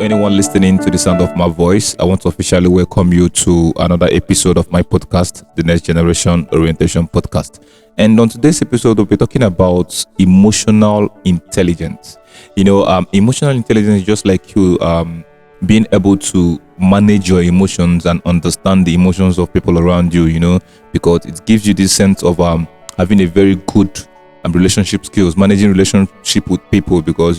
anyone listening to the sound of my voice. I want to officially welcome you to another episode of my podcast, the Next Generation Orientation Podcast. And on today's episode, we'll be talking about emotional intelligence. Emotional intelligence is just like you being able to manage your emotions and understand the emotions of people around you, because it gives you this sense of having a very good relationship skills, managing relationship with people, because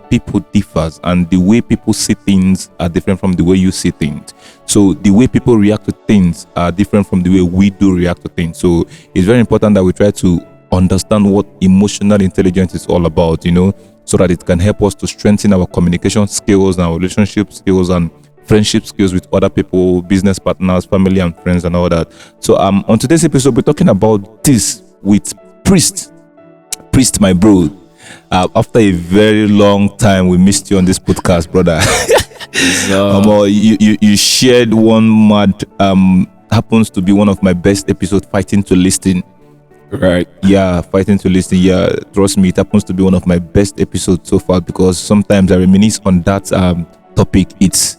people differs and the way people see things are different from the way you see things. So the way people react to things are different from the way we do react to things. So it's very important that we try to understand what emotional intelligence is all about, so that it can help us to strengthen our communication skills and our relationship skills and friendship skills with other people, business partners, family and friends and all that. So on today's episode, we're talking about this with Priest, my bro. After a very long time, we missed you on this podcast, brother. You shared one mad happens to be one of my best episodes, Fighting to Listen. Right. Yeah, Fighting to Listen. Yeah, trust me, it happens to be one of my best episodes so far, because sometimes I reminisce on that topic. It's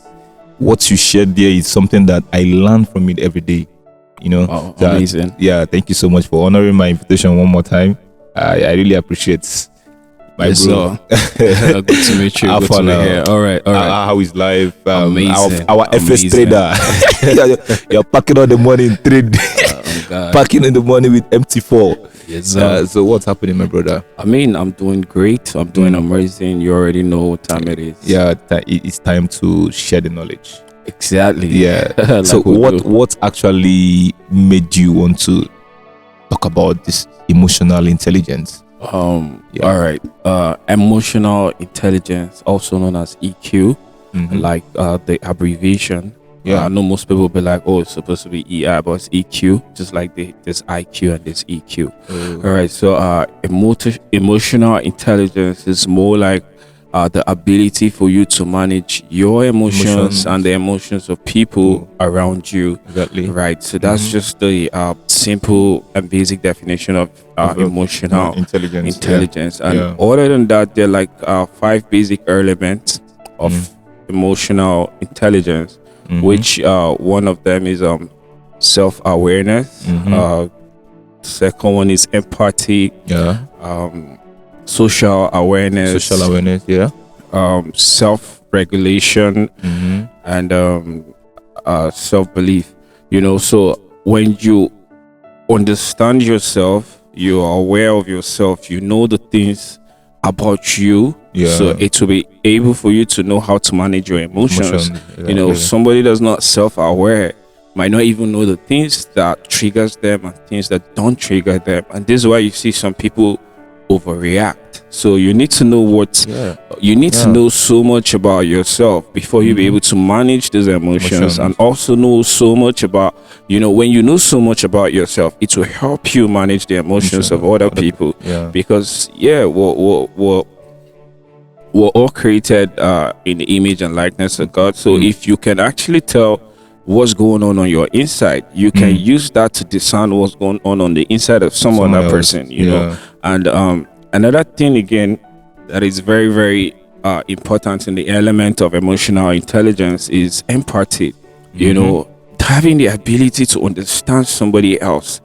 what you shared there is something that I learn from it every day. Oh, amazing. Yeah, thank you so much for honoring my invitation one more time. I really appreciate my bro. Good to meet you. Good to be here. All right. How is life? Amazing. Our FS trader. You're packing all the money in trade. Packing in the money with MT4. Yes, sir. So what's happening, my brother? I'm doing great. I'm doing amazing. You already know what time it is. Yeah, it's time to share the knowledge. Exactly. Yeah. Like so what actually made you want to talk about this emotional intelligence? All right. Emotional intelligence, also known as EQ, like the abbreviation. I know most people will be like, oh, it's supposed to be EI, but it's EQ, just like this IQ and this EQ. All right. So emotional intelligence is more like the ability for you to manage your emotions and the emotions of people around you. Exactly. Right. So that's just the simple and basic definition of emotional intelligence. And other than that, there are like 5 basic elements of emotional intelligence, which one of them is self-awareness. Second one is empathy. Social awareness, self-regulation, and self-belief. So when you understand yourself, you are aware of yourself, you know the things about you, so it will be able for you to know how to manage your emotions. Somebody that's not self-aware might not even know the things that triggers them and things that don't trigger them, and this is why you see some people overreact. So you need to know you need to know so much about yourself before you be able to manage these emotions, and also know so much about when you know so much about yourself, it will help you manage the emotions of other people. Because we're all created in the image and likeness of God. So if you can actually tell what's going on your inside, you can use that to discern what's going on the inside of someone else, person, know. And another thing again that is very, very important in the element of emotional intelligence is empathy. Having the ability to understand somebody else,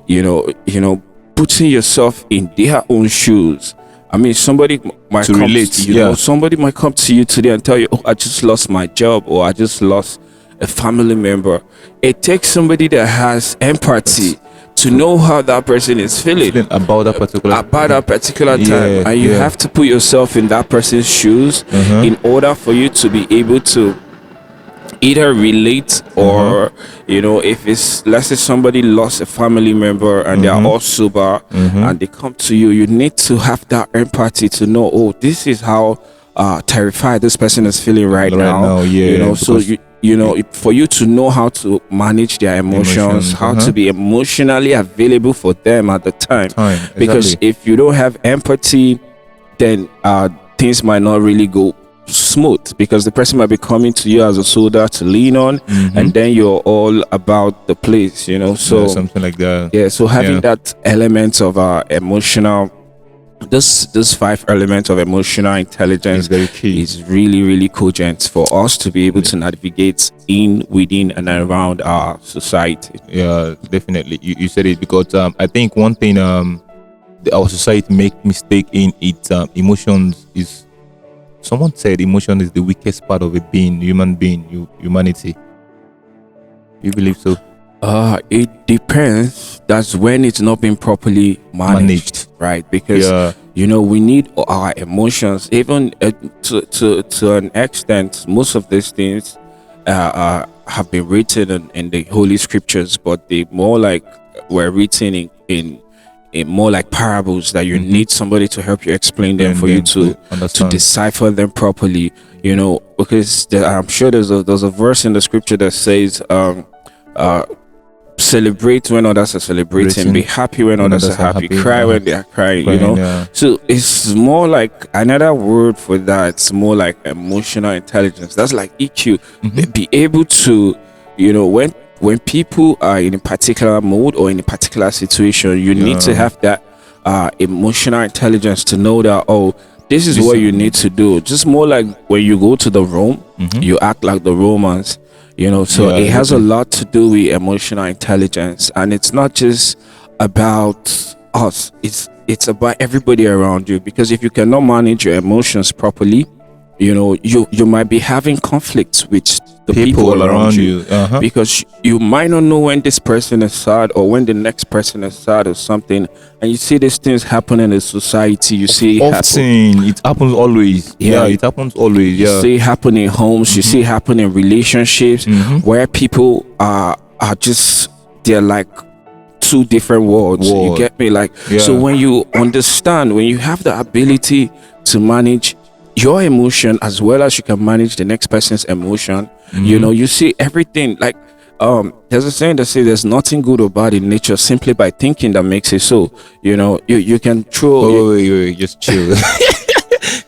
putting yourself in their own shoes. I mean, somebody might come relate to you. Somebody might come to you today and tell you, oh, I just lost my job, or I just lost a family member. It takes somebody that has empathy to know how that person is feeling about that particular time, and you have to put yourself in that person's shoes in order for you to be able to either relate or if it's, let's say somebody lost a family member and they are all sober and they come to you, you need to have that empathy to know, oh, this is how terrified this person is feeling right now. So for you to know how to manage their emotions, how to be emotionally available for them at the time. Because if you don't have empathy, then things might not really go smooth, because the person might be coming to you as a shoulder to lean on, and then you're all about the place, so something like that. So having that element of emotional this 5 elements of emotional intelligence It's very key. is really, really cogent for us to be able to navigate within and around our society. Yeah, definitely. You said it, because I think one thing our society make mistake in its emotions is, someone said emotion is the weakest part of a being, human being, humanity. You believe so? It depends. That's when it's not been properly managed. Right? Because we need our emotions, even to an extent. Most of these things have been written in the Holy Scriptures, but they more like were written in more like parables that you need somebody to help you explain them for you to decipher them properly. Because I'm sure there's a verse in the Scripture that says, celebrate when others are celebrating, be happy when others are happy, cry when they are crying, So it's more like another word for that. It's more like emotional intelligence. That's like EQ. Be able to, when people are in a particular mode or in a particular situation, you need to have that emotional intelligence to know that, this is what you need to do. Just more like when you go to the room, you act like the Romans. So it has a lot to do with emotional intelligence, and it's not just about us. It's about everybody around you, because if you cannot manage your emotions properly, you might be having conflicts with the people around you, because you might not know when this person is sad or when the next person is sad or something, and you see these things happen in the society. You see it happens always. It happens always. You see it happen in homes. You see it happen in relationships where people are just, they're like two different worlds. You get me? So when you understand, when you have the ability to manage your emotion as well as you can manage the next person's emotion, you see everything. There's a saying that says there's nothing good or bad in nature simply by thinking that makes it so. You can throw. Wait, just chill.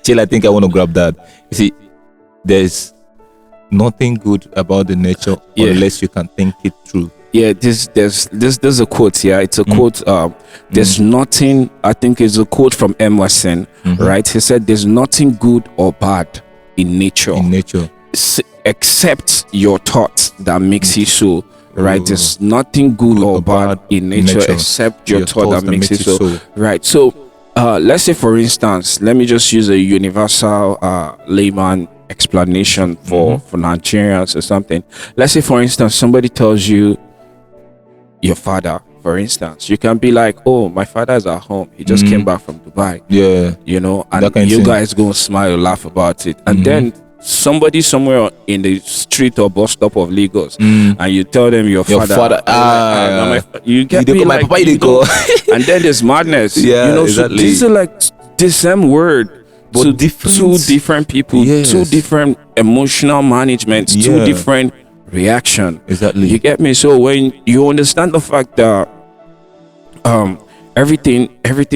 Chill. I think I want to grab that. You see, there's nothing good about the nature unless you can think it through. There's a quote. It's a quote. There's nothing. I think it's a quote from Emerson. Right? He said, "There's nothing good or bad in nature. Except your thoughts that makes it so." Right? There's nothing good or bad in nature except your thought that makes it so. Right? So, let's say, for instance, let me just use a universal layman explanation for Nigerians or something. Let's say, for instance, somebody tells you your father, for instance, you can be like, "Oh, my father is at home. He just came back from Dubai." And you guys go smile, laugh about it, and then somebody somewhere in the street or bus stop of Lagos, and you tell them your father, you get me, like, and then there's madness. Exactly. So these are like the same word, but two different people, two different emotional managements, two different reaction. Exactly. You get me? So when you understand the fact that everything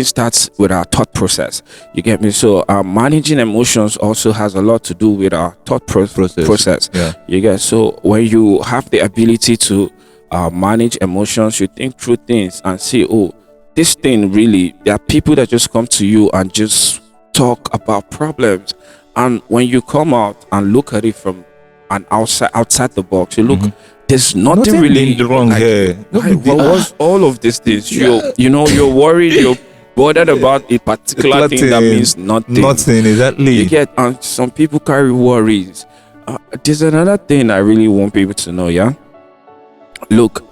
starts with our thought process. You get me? So managing emotions also has a lot to do with our thought process. You get? So when you have the ability to manage emotions, you think through things and see, this thing really, there are people that just come to you and just talk about problems, and when you come out and look at it from an outside the box, you look, there's nothing really wrong here. What was all of these things? You're worried, you're bothered about a particular thing that means nothing. Exactly. You get, and some people carry worries. There's another thing I really want people to know. Look,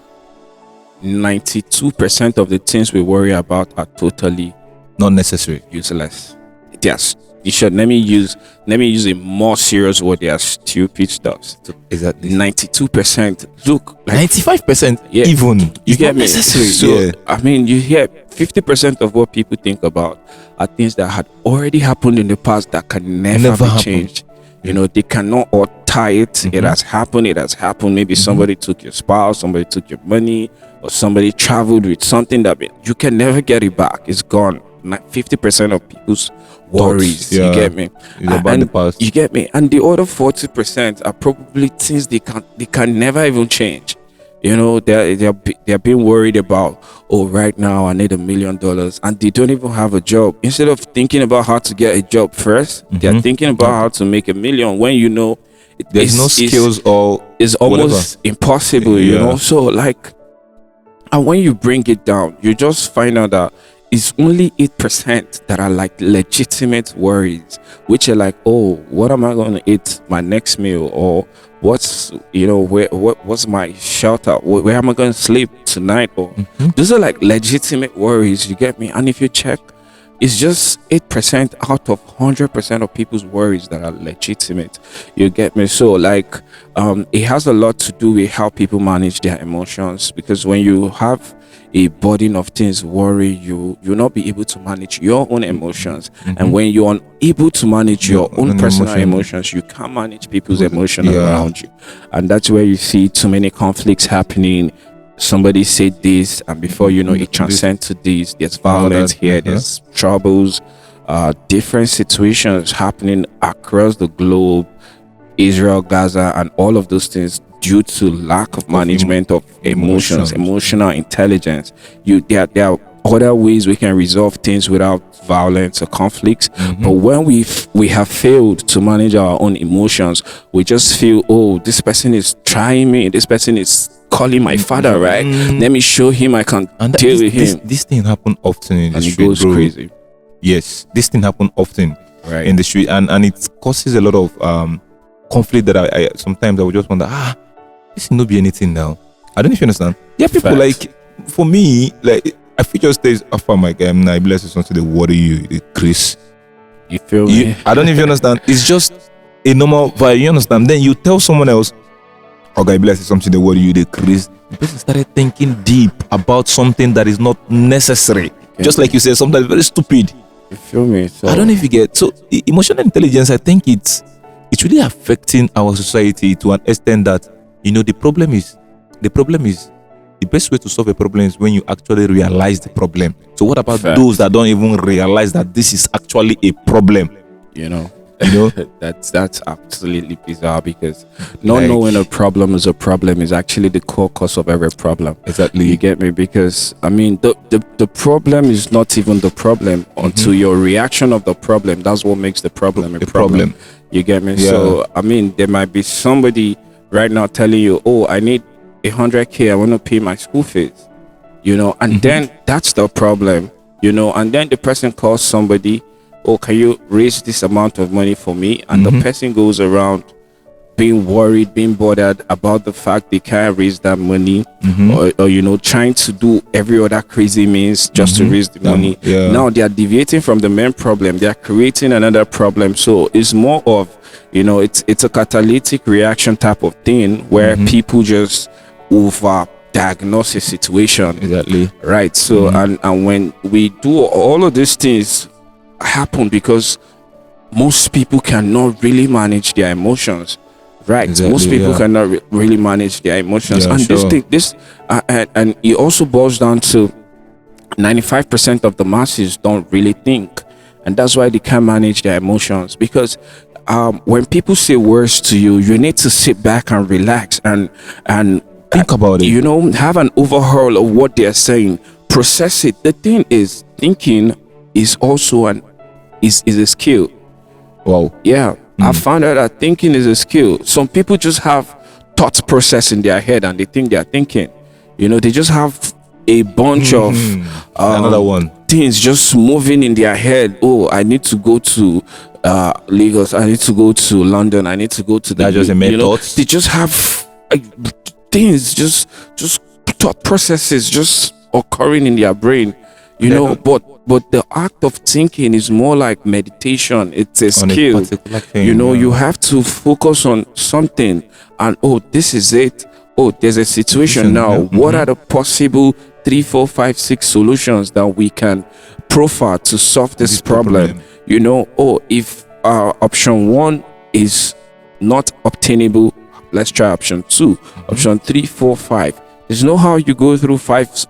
92% of the things we worry about are totally not necessary, useless. Yes. Let me use a more serious word. They are stupid stuff. Exactly. 92%. Look, 95%. Even. You get me? Necessary. So I mean, you hear 50% of what people think about are things that had already happened in the past that can never be changed. They cannot tie it. It has happened. Maybe somebody took your spouse, somebody took your money, or somebody traveled with something that you can never get it back. It's gone. 50% of people's worries. You get me? About the past. You get me? And the other 40% are probably things they can never even change. You know, they're being worried about, oh, right now I need $1 million, and they don't even have a job. Instead of thinking about how to get a job first, they're thinking about how to make $1 million, when you know There's no skills or it's almost impossible, you know. So like, and when you bring it down, you just find out that it's only 8% that are like legitimate worries, which are like, oh, what am I going to eat my next meal, or what's, you know, what's my shelter, where am I going to sleep tonight, or those are like legitimate worries, you get me? And if you check, it's just 8% out of 100% of people's worries that are legitimate, you get me? So like, it has a lot to do with how people manage their emotions, because when you have a burden of things worry you, you'll not be able to manage your own emotions. And when you're unable to manage your own personal emotions, you can't manage people's emotions around you. And that's where you see too many conflicts happening. Somebody said this, and before you know, it transcends to this. There's violence here, there's troubles, different situations happening across the globe, Israel, Gaza, and all of those things, due to lack of management of emotions, emotional intelligence. There are other ways we can resolve things without violence or conflicts. But when we have failed to manage our own emotions, we just feel, oh, this person is trying me, this person is calling my father, right? Let me show him I can deal with him. This thing happen often in the and street, it goes crazy. Yes, this thing happen often in the street, and it causes a lot of conflict that I sometimes I would just wonder, this will not be anything now. I don't know if you understand. Yeah, people like, for me, like, I feel just days after my game now, I bless something they worry you, Chris. You feel me? I don't know if you understand. It's just a normal vibe, you understand? Then you tell someone else, okay, bless something they worry you, Chris. The person started thinking deep about something that is not necessary. Just like you said, something very stupid. You feel me? So I don't know if you get. So emotional intelligence, I think it's really affecting our society to an extent that, you know, the problem is the best way to solve a problem is when you actually realize the problem. So what about those that don't even realize that this is actually a problem? You know, that's absolutely bizarre, because not knowing a problem is actually the core cause of every problem. Exactly. You get me? Because I mean, the problem is not even the problem until your reaction of the problem. That's what makes the problem a problem. You get me? So I mean, there might be somebody right now telling you, oh, I need 100K, I want to pay my school fees, you know, and then that's the problem, you know, and then the person calls somebody, oh, can you raise this amount of money for me? And the person goes around being worried, being bothered about the fact they can't raise that money, or you know, trying to do every other crazy means just to raise the money. Now they are deviating from the main problem, they are creating another problem. So it's more of, you know, it's a catalytic reaction type of thing where people just over diagnose a situation. Exactly. Right. So and when we do all of these things happen because most people cannot really manage their emotions. Right. Exactly, most people cannot really manage their emotions. And this and it also boils down to 95% of the masses don't really think. And that's why they can't manage their emotions, because when people say words to you, you need to sit back and relax and think about it. You know, have an overhaul of what they're saying, process it. The thing is, thinking is also is a skill. Wow. Yeah, I found out that thinking is a skill. Some people just have thought process in their head and they think they are thinking. You know, they just have a bunch of another one things just moving in their head. Oh, I need to go to Lagos, I need to go to London, I need to go to that. Just a thoughts. They just have things, just thought processes just occurring in their brain, you know. But the act of thinking is more like meditation. It's a skill, thing, you know. You have to focus on something, and oh, this is it. Oh, there's a situation now. What are the possible 3, 4, 5, 6 solutions that we can profile to solve this problem? You know, oh, if option 1 is not obtainable, let's try option 2, option 3, 4, 5. There's no how you go through 5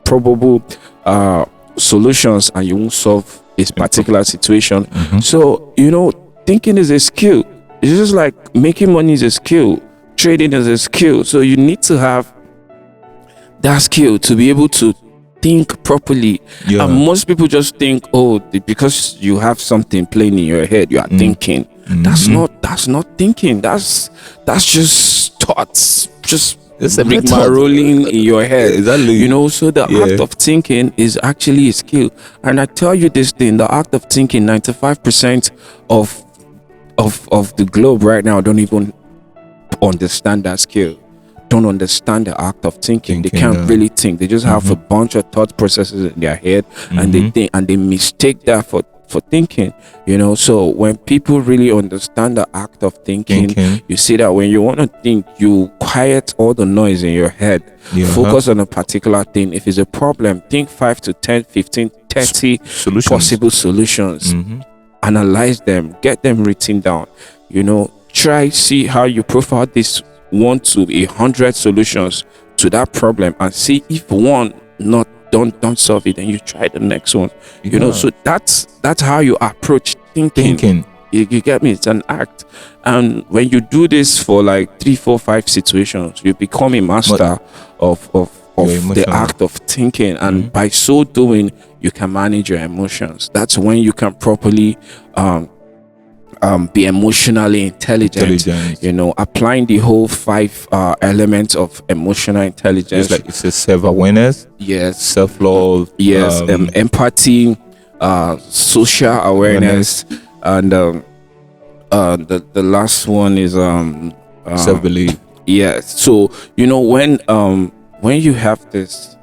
probable solutions and you won't solve this particular situation. So, you know, thinking is a skill. It's just like making money is a skill. Trading is a skill, so you need to have that skill to be able to think properly. Yeah. And most people just think, oh, because you have something playing in your head, you are thinking. That's not thinking. That's just thoughts, just It's a method. rolling in your head. Exactly. You know, so the act of thinking is actually a skill. And I tell you this thing, the act of thinking, 95% of the globe right now don't even understand that skill, don't understand the act of thinking. They can't really think. They just have a bunch of thought processes in their head, and they think, and they mistake that for thinking, you know. So when people really understand the act of thinking, you see that when you want to think, you quiet all the noise in your head, focus on a particular thing. If it's a problem, think 5 to 10, 15, 30 possible solutions, analyze them, get them written down, you know. Try, see how you profile this 1 to 100 solutions to that problem, and see if one don't solve it, then you try the next one. You know, so that's how you approach thinking. You get me? It's an act, and when you do this for like 3, 4, 5 situations, you become a master of the act of thinking, and by so doing, you can manage your emotions. That's when you can properly be emotionally intelligent. You know, applying the whole 5 elements of emotional intelligence. It's like, it's a self-awareness, self-love, empathy, social awareness, and the last one is self-belief. So you know, when you have this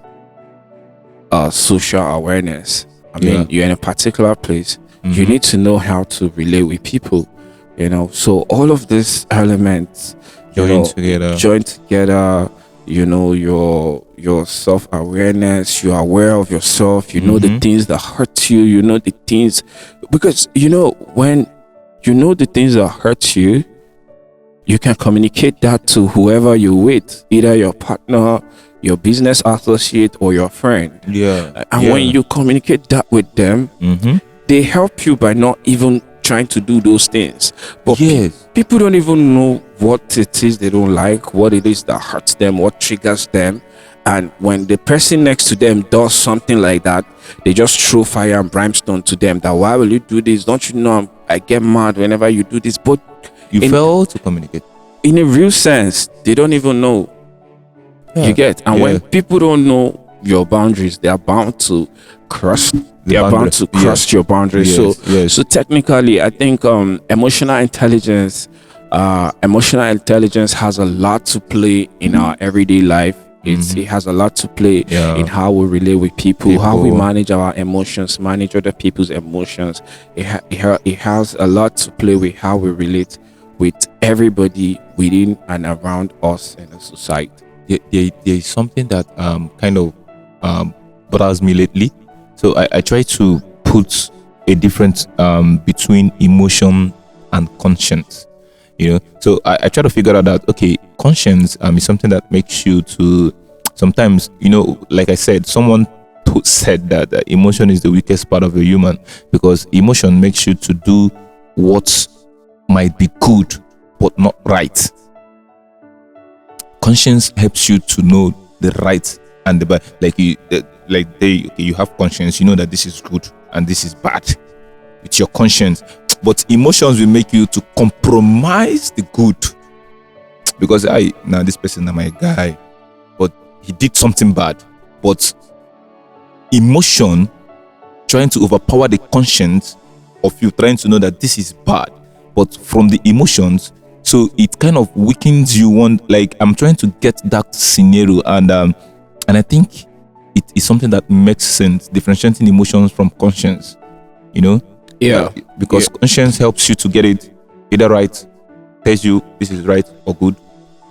social awareness, I mean, you're in a particular place, you need to know how to relate with people, you know. So all of these elements join together, you know, your self-awareness, you're aware of yourself, you know the things that hurt you, you know the things, because you know, when you know the things that hurt you, you can communicate that to whoever you're with, either your partner, your business associate, or your friend. And when you communicate that with them, they help you by not even trying to do those things. But people don't even know what it is they don't like, what it is that hurts them, what triggers them. And when the person next to them does something like that, they just throw fire and brimstone to them, that why will you do this? Don't you know I get mad whenever you do this? But you fail to communicate. In a real sense, they don't even know. You get? And when people don't know your boundaries, they are bound to cross your boundaries. So technically, I think emotional intelligence has a lot to play in our everyday life. It has a lot to play in how we relate with people, how we manage our emotions, manage other people's emotions. It has a lot to play with how we relate with everybody within and around us in the society. There is something that kind of bothers me lately. So I try to put a difference between emotion and conscience. You know, so I try to figure out that, okay, conscience is something that makes you to sometimes, you know, like I said, someone said that emotion is the weakest part of a human, because emotion makes you to do what might be good but not right. Conscience helps you to know the right and the bad. You have conscience, you know that this is good and this is bad. It's your conscience. But emotions will make you to compromise the good, because this person is my guy, but he did something bad. But emotion trying to overpower the conscience of you, trying to know that this is bad, but from the emotions, so it kind of weakens you. I'm trying to get that scenario, and I think it is something that makes sense, differentiating emotions from conscience, you know. Because conscience helps you to get it either right, tells you this is right or good.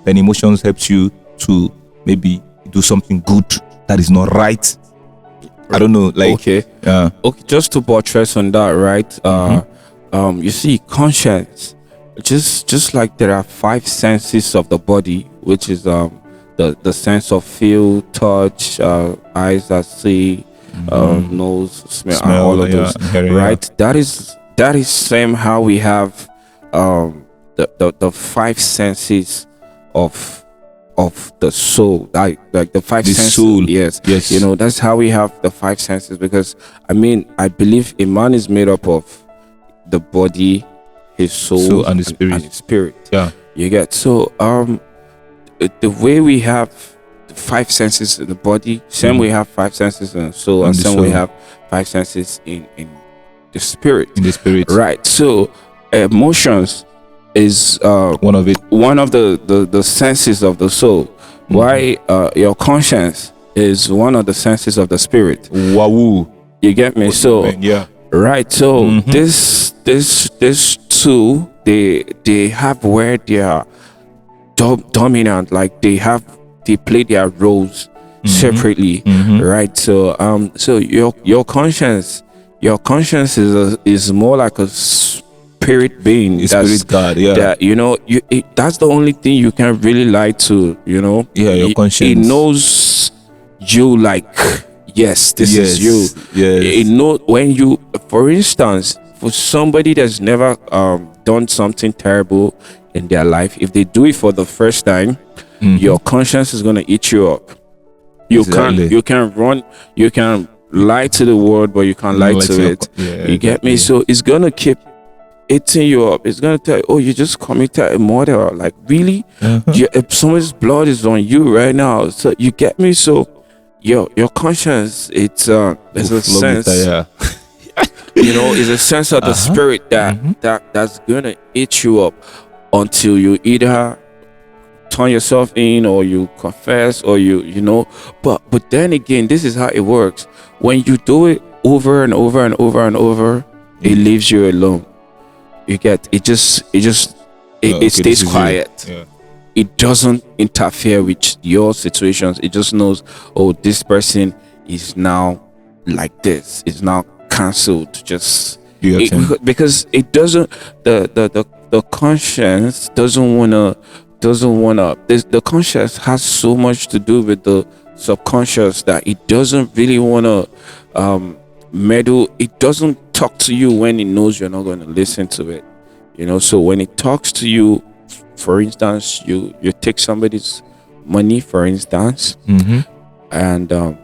Then emotions helps you to maybe do something good that is not right. I don't know, okay, just to buttress on that, right? You see, conscience, just like there are 5 senses of the body, which is the sense of feel, touch, eyes that see, nose, smell, and all of those, right? That is same how we have the 5 senses of the soul, like the five The senses. soul. Yes, Yes. you know, that's how we have the five senses. Because I mean, I believe a man is made up of the body, his soul, And the spirit. and his spirit. Yeah. You get? So the way we have the five senses in the body, same we have five senses in the soul, and the same we soul. have five senses in the spirit. In the spirit. Right. So emotions is One of it. one of the senses of the soul. Why your conscience is one of the senses of the spirit. Wahoo. You get me? So yeah. right. So this two, they have where they are dominant, like they play their roles separately, right? So so your conscience is more like a spirit being. The spirit God. Yeah. That, you know, that's the only thing you can really lie to, you know. Yeah, your conscience. It knows you, like, yes, this is you. Yes. It knows when you, for instance, for somebody that's never done something terrible in their life, if they do it for the first time, your conscience is gonna eat you up. You can run, you can lie to the world, but you can't lie to it. You get me? So it's gonna keep eating you up. It's gonna tell you, oh, you just committed a murder. Like, really? If somebody's blood is on you right now. So you get me? So your conscience, it's there's a sense, you know, it's a sense of the spirit that's gonna eat you up until you either turn yourself in, or you confess, or you know. But then again, this is how it works. When you do it over and over and over and over, it leaves you alone. You get it stays quiet. It doesn't interfere with your situations. It just knows, oh, this person is now like this, is now cancelled. Just because it doesn't, the conscience doesn't wanna the conscience has so much to do with the subconscious that it doesn't really wanna meddle. It doesn't talk to you when it knows you're not going to listen to it, you know. So when it talks to you, for instance, you take somebody's money, for instance, and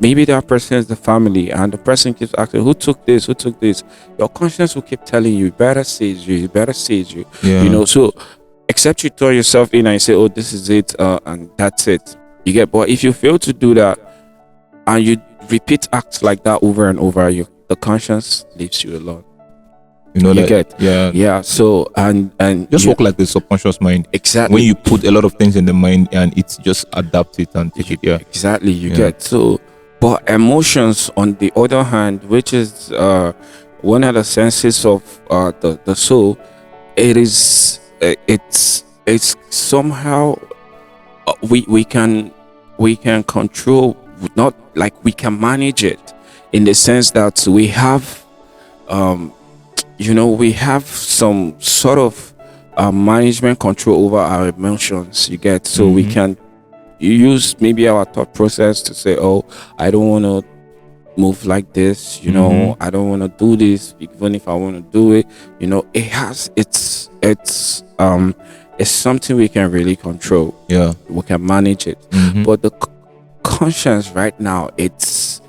maybe that person is the family, and the person keeps asking, who took this, your conscience will keep telling you, better say it's you, you know. So except you throw yourself in and say, oh, this is it, and that's it, you get. But if you fail to do that and you repeat acts like that over and over, the conscience leaves you alone. You know, you that, get? Yeah. So and just work like the subconscious mind. Exactly. When you put a lot of things in the mind and it just adapts it and take it. Yeah. Exactly. You get. So, but emotions, on the other hand, which is one of the senses of the soul, it's somehow we can control, not like we can manage it, in the sense that we have you know, we have some sort of management control over our emotions, you get. So we can use maybe our thought process to say, oh, I don't want to move like this, you know, I don't want to do this, even if I want to do it, you know. It's something we can really control. Yeah, we can manage it. But the conscience right now, it's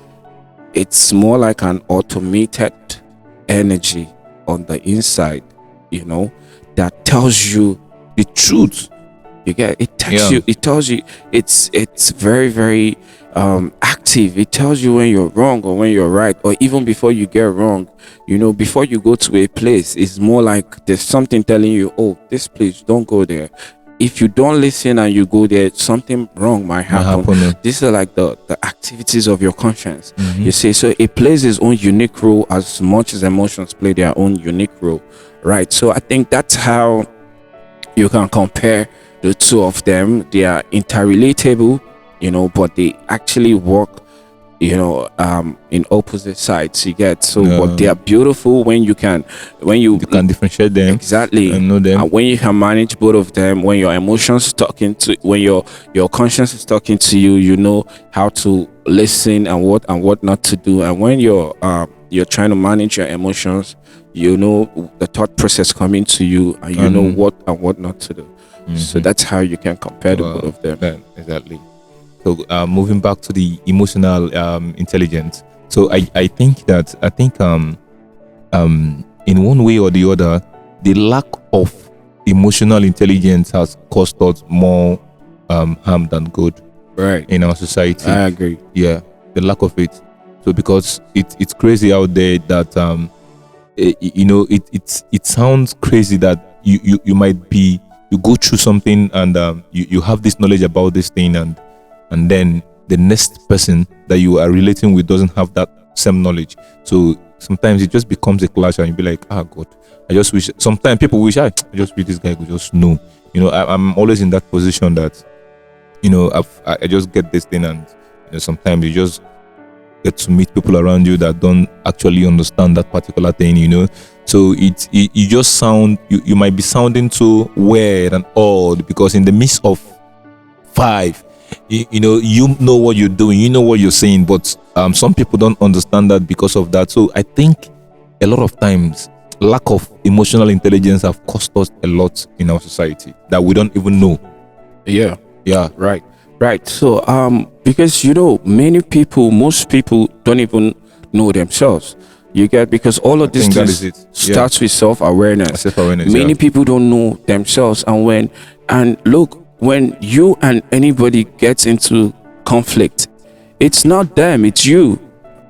more like an automated energy on the inside, you know, that tells you the truth. You get it. It tells you it's very, very active. It tells you when you're wrong or when you're right, or even before you get wrong, you know. Before you go to a place, it's more like there's something telling you, oh, this place, don't go there. If you don't listen and you go there, something wrong might happen. These are like the activities of your conscience. You see, so it plays its own unique role as much as emotions play their own unique role, right? So I think that's how you can compare the two of them. They are interrelatable, you know, but they actually work, you know, in opposite sides, you get. So but they are beautiful when you can differentiate them. Exactly. And know them. And when you can manage both of them, when your emotions talking to, when your conscience is talking to you, you know how to listen and what not to do. And when you're trying to manage your emotions, you know the thought process coming to you, and you know what and what not to do. So that's how you can compare the both of them. Yeah, exactly. So moving back to the emotional intelligence. So I think in one way or the other, the lack of emotional intelligence has caused us more harm than good, Right. in our society. I agree. Yeah, the lack of it. So because it's crazy out there that it sounds crazy that you might be, you go through something and you have this knowledge about this thing, and then the next person that you are relating with doesn't have that same knowledge. So sometimes it just becomes a clash, and you be like, God, I just wish. Sometimes people wish I just wish this guy could just know. I'm always in that position that I just get this thing, and sometimes you just get to meet people around you that don't actually understand that particular thing. So you just sound, you might be sounding so weird and odd because in the midst of five, you know what you're doing, you know what you're saying, but some people don't understand that because of that. So I think a lot of times lack of emotional intelligence have cost us a lot in our society that we don't even know. Yeah. Right. So because most people don't even know themselves. You get, because all of this starts with self-awareness. Many people don't know themselves, and look, when you and anybody gets into conflict, it's not them, it's you.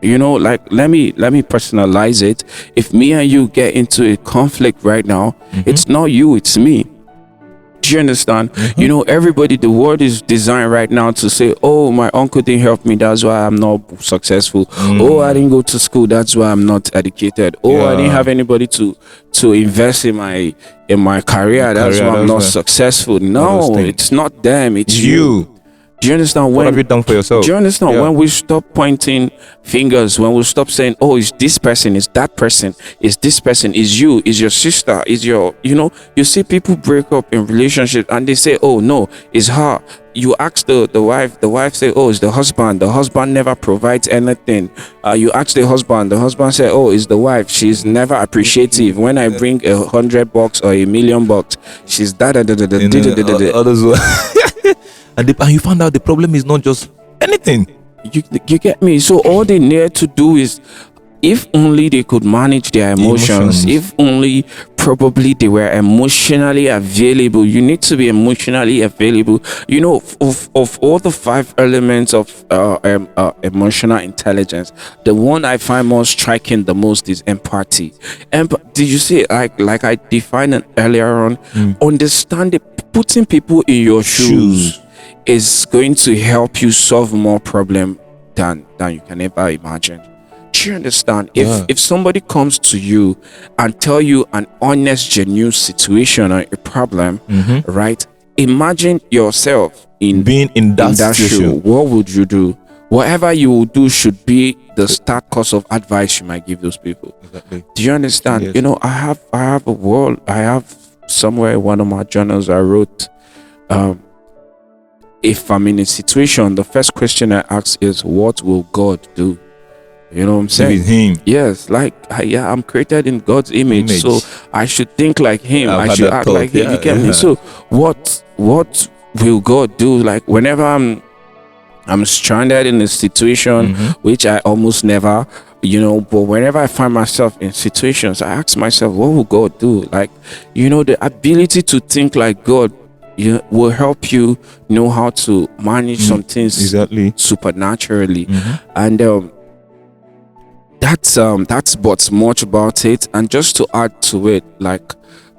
Like, let me personalize it. If me and you get into a conflict right now, it's not you, it's me. Do you understand? Everybody, the world is designed right now to say, oh, my uncle didn't help me, that's why I'm not successful. Oh, I didn't go to school, that's why I'm not educated. Oh, I didn't have anybody to invest in my career, that's why I'm not successful. No, it's not them, it's you. Do you understand? What have you done for yourself? Do you understand? When we stop pointing fingers, when we stop saying, oh, it's this person, it's that person, it's this person, is you, is your sister, is your, you see people break up in relationships and they say, oh, no, it's her. You ask the wife say, oh, it's the husband never provides anything. You ask the husband say, oh, it's the wife, she's never appreciative. When I bring $100 or $1 million, she's And you found out the problem is not just anything. You get me? So all they need to do is, if only they could manage their emotions, if only probably they were emotionally available. You need to be emotionally available. Of all the 5 elements of emotional intelligence, the one I find more striking the most is empathy. Did you see, like I defined it earlier on, understanding, putting people in your shoes is going to help you solve more problem than you can ever imagine. Do you understand? If somebody comes to you and tell you an honest, genuine situation or a problem, right? Imagine yourself being in that situation. What would you do? Whatever you will do should be the start course of advice you might give those people. Exactly. Do you understand? Yes. I have somewhere in one of my journals I wrote, if I'm in a situation, the first question I ask is, what will God do? You know what I'm saying? With him. Yes, I'm created in God's image, so I should think like him. I should act like him. You get me? So what will God do? Like, whenever I'm stranded in a situation, which I almost never, but whenever I find myself in situations, I ask myself, what will God do? Like, the ability to think like God will help you know how to manage some things supernaturally. And that's what's much about it. And just to add to it, like,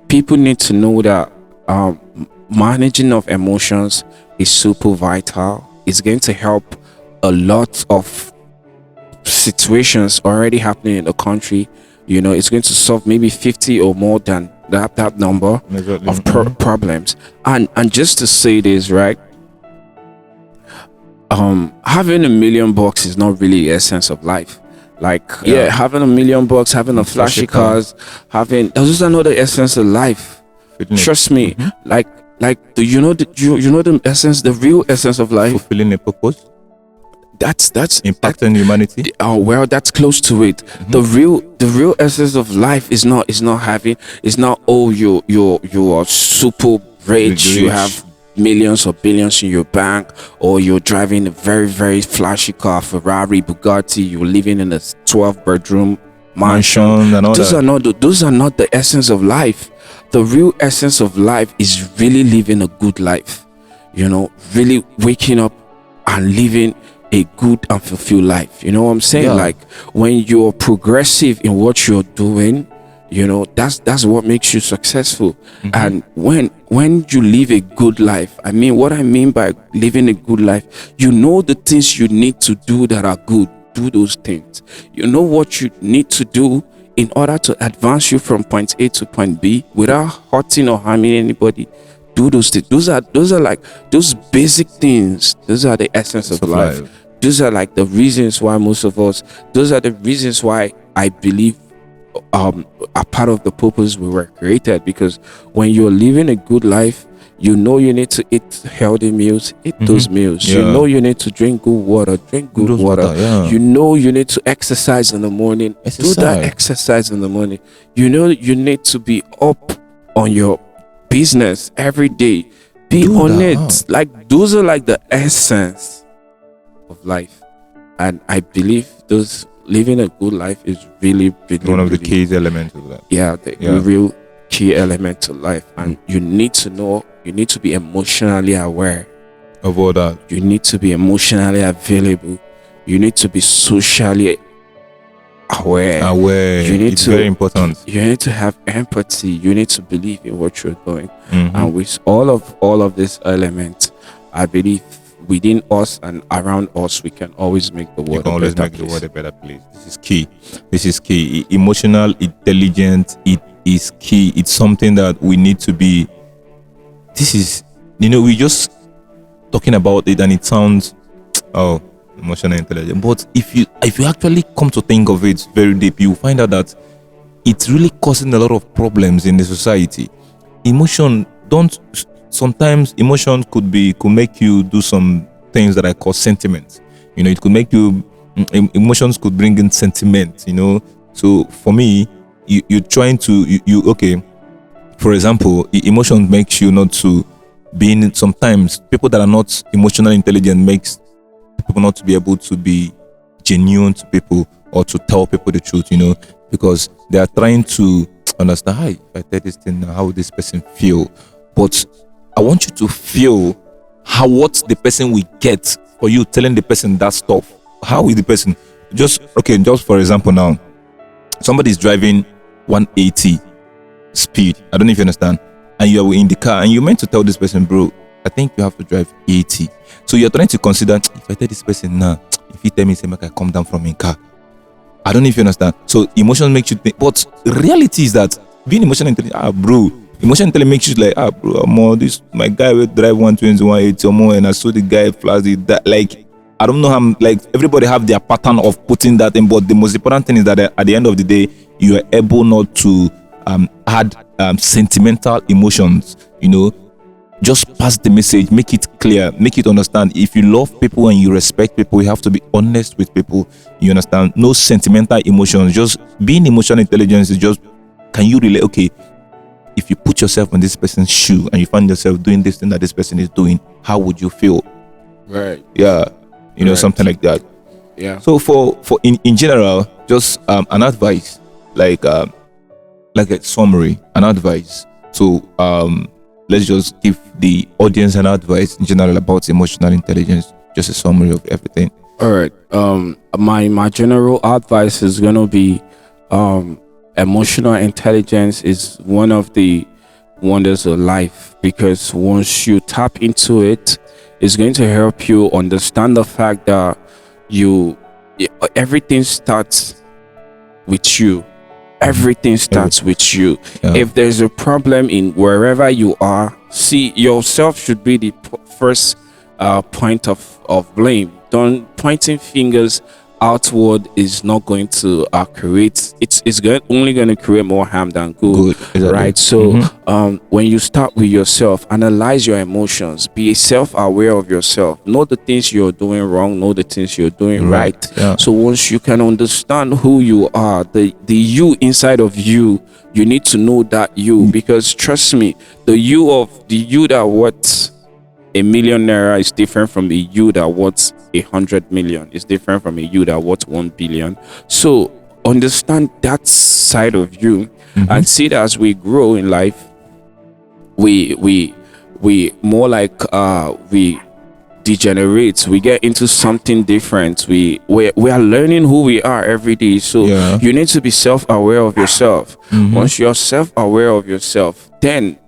people need to know that managing of emotions is super vital. It's going to help a lot of situations already happening in the country. It's going to solve maybe 50 or more than that number of problems. And just to say this, right, having $1 million is not really the essence of life. Like, having $1 million, having a flashy cars, those are not the essence of life. Trust me. Like, do you know the essence, the real essence of life? Fulfilling a purpose. That's impacting humanity. Oh, well, that's close to it. The real essence of life is not oh, you are super rich, you have millions or billions in your bank, or you're driving a very, very flashy car, Ferrari, Bugatti, you're living in a 12-bedroom mansion. And all those that. those are not the essence of life. The real essence of life is really living a good life, really waking up and living a good and fulfilled life. You know what I'm saying? Yeah. Like, when you're progressive in what you're doing, that's what makes you successful. And when you live a good life, what I mean by living a good life, the things you need to do that are good, do those things. You know what you need to do in order to advance you from point A to point B without hurting or harming anybody. Do those things. Those are like those basic things. Those are the essence of life. Those are like the reasons why those are the reasons why I believe are part of the purpose we were created. Because when you're living a good life, you need to eat healthy meals, eat those meals. Yeah. You need to drink good water, drink good water. Yeah. You need to exercise in the morning. Do that exercise in the morning. You need to be up on your business every day. Be on it. Like, those are like the essence of life. And I believe living a good life is really, really one of the key elements of that. Yeah, the real key element to life. And you need to be emotionally aware of all that. You need to be emotionally available. You need to be socially aware. It's very important. You need to have empathy. You need to believe in what you're doing. And with all of these elements, I believe within us and around us, we can always make the world a better place. This is key. Emotional intelligence, it is key. It's something that we need to be. This is, we just talking about it and it sounds, emotional intelligence. But if you actually come to think of it very deep, you find out that it's really causing a lot of problems in the society. Sometimes emotion could make you do some things that I call sentiments. It could make you, emotions could bring in sentiment, So for me, you're trying to, okay, for example, emotion makes you not to sometimes people that are not emotionally intelligent makes people not to be able to be genuine to people or to tell people the truth, because they are trying to understand, if I tell this thing now, how would this person feel? But I want you to feel what the person will get for you telling the person that stuff. How is the person? Just for example now, somebody is driving 180 speed. I don't know if you understand. And you are in the car and you meant to tell this person, bro, I think you have to drive 80. So you're trying to consider, if I tell this person now, if he tell me, say, make I come down from in car. I don't know if you understand. So emotion makes you think. But reality is that being emotionally intelligent, bro, emotion intelligence makes you like, bro, this my guy will drive 120, 180 or more, and I saw the guy flash that. Like, I don't know how. Like, everybody have their pattern of putting that in, but the most important thing is that at the end of the day, you are able not to add sentimental emotions. Just pass the message, make it clear, make it understand. If you love people and you respect people, you have to be honest with people. You understand? No sentimental emotions. Just being emotional intelligence is just, can you relate? Okay, if you put yourself in this person's shoe and you find yourself doing this thing that this person is doing, how would you feel? Right. Yeah. Something like that. Yeah. So for in general, just an advice, like a summary, an advice. So let's just give the audience an advice in general about emotional intelligence. Just a summary of everything. All right. My general advice is gonna be emotional intelligence is one of the wonders of life, because once you tap into it, it's going to help you understand the fact that everything starts with you. Everything starts with you. Yeah. If there's a problem in wherever you are, see, yourself should be the first point of blame. Don't pointing fingers outward is not going to create, only going to create more harm than good. Exactly. Right? So when you start with yourself, analyze your emotions, be self-aware of yourself, know the things you're doing wrong, know the things you're doing right. Yeah. So once you can understand who you are, the you inside of you, you need to know that you, because trust me, the you that worth $1 million is different from a you that worth 100 million. It's different from a you that worth 1 billion. So understand that side of you, and see that as we grow in life, we more like we degenerate, we get into something different, we are learning who we are every day. So you need to be self-aware of yourself. Once you're self-aware of yourself, then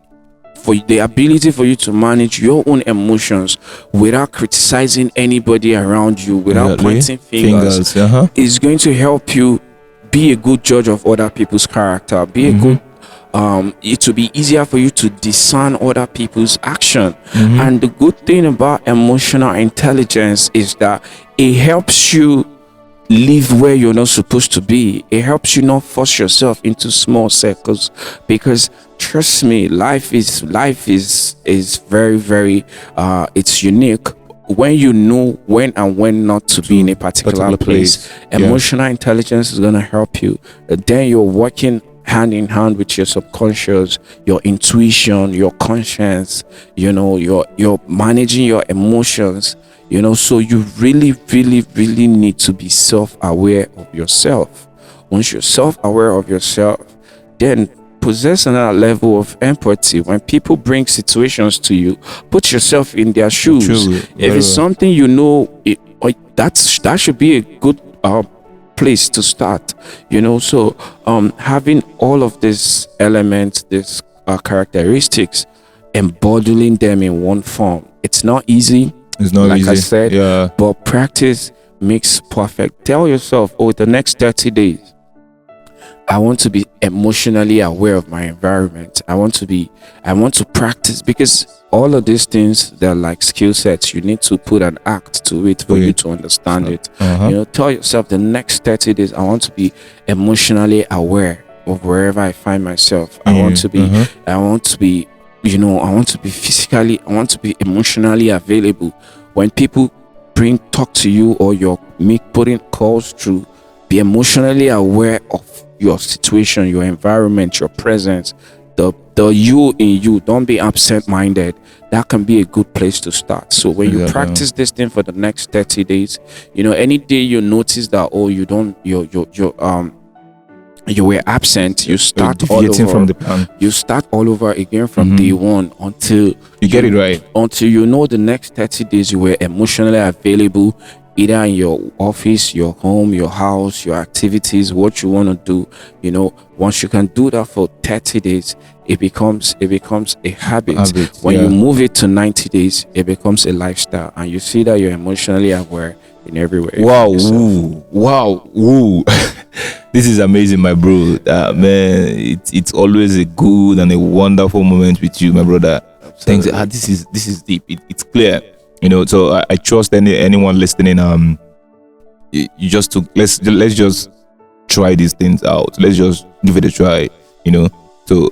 for the ability for you to manage your own emotions without criticizing anybody around you, without pointing fingers, is going to help you be a good judge of other people's character, be a good it will be easier for you to discern other people's action. And the good thing about emotional intelligence is that it helps you live where you're not supposed to be. It helps you not force yourself into small circles, because trust me, life is very, very it's unique when you know when and when not to be in a particular place. Emotional intelligence is going to help you. Then you're working hand in hand with your subconscious, your intuition, your conscience, you're managing your emotions, so you really, really, really need to be self-aware of yourself. Once you're self-aware of yourself, then possess another level of empathy. When people bring situations to you, put yourself in their shoes. If it's something that should be a good place to start, so having all of these elements, these characteristics, embodying them in one form, it's not easy. It's not like easy. I said, but practice makes perfect. Tell yourself, the next 30 days I want to be emotionally aware of my environment. I want to practice, because all of these things, they're like skill sets. You need to put an act to it for you to understand it. Tell yourself, the next 30 days, I want to be emotionally aware of wherever I find myself. I want to be physically, I want to be emotionally available. When people talk to you, or you're putting calls through, be emotionally aware of your situation, your environment, your presence, the you in you. Don't be absent-minded. That can be a good place to start. So when you practice this thing for the next 30 days, any day you notice that you were absent, you start all over from the plan. You start all over again from day one until you get it right. Until the next 30 days you were emotionally available, either in your office, your home, your house, your activities, what you want to do. Once you can do that for 30 days, it becomes a habit. When you move it to 90 days, it becomes a lifestyle, and you see that you're emotionally aware in every way. Wow. This is amazing, my bro. Man, it's always a good and a wonderful moment with you, my brother. Thanks. This is deep. It's clear. So I trust anyone listening. Let's just try these things out. Let's just give it a try. So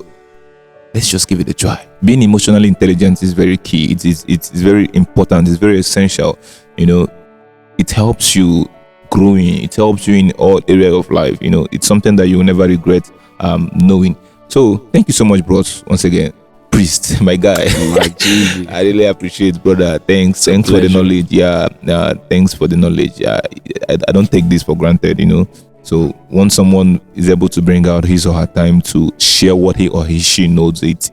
let's just give it a try. Being emotionally intelligent is very key. It's very important. It's very essential. It helps you growing. It helps you in all areas of life. It's something that you will never regret knowing. So thank you so much, bros. Once again. Priest, my guy. I really appreciate, brother. Thanks for the knowledge. Thanks for the knowledge. I don't take this for granted. So once someone is able to bring out his or her time to share what he or she knows, it's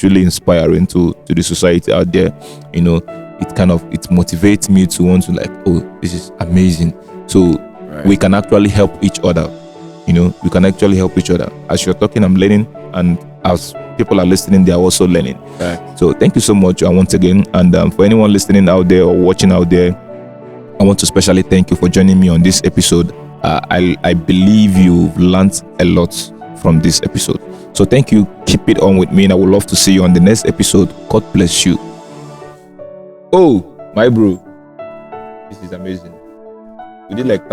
really inspiring to the society out there. It motivates me to want to this is amazing. So we can actually help each other. We can actually help each other. As you're talking, I'm learning, and as people are listening, they are also learning. So thank you so much once again. And for anyone listening out there or watching out there, I want to specially thank you for joining me on this episode. I believe you've learned a lot from this episode. So thank you. Keep it on with me, and I would love to see you on the next episode. God bless you. Oh, my bro. This is amazing. We did like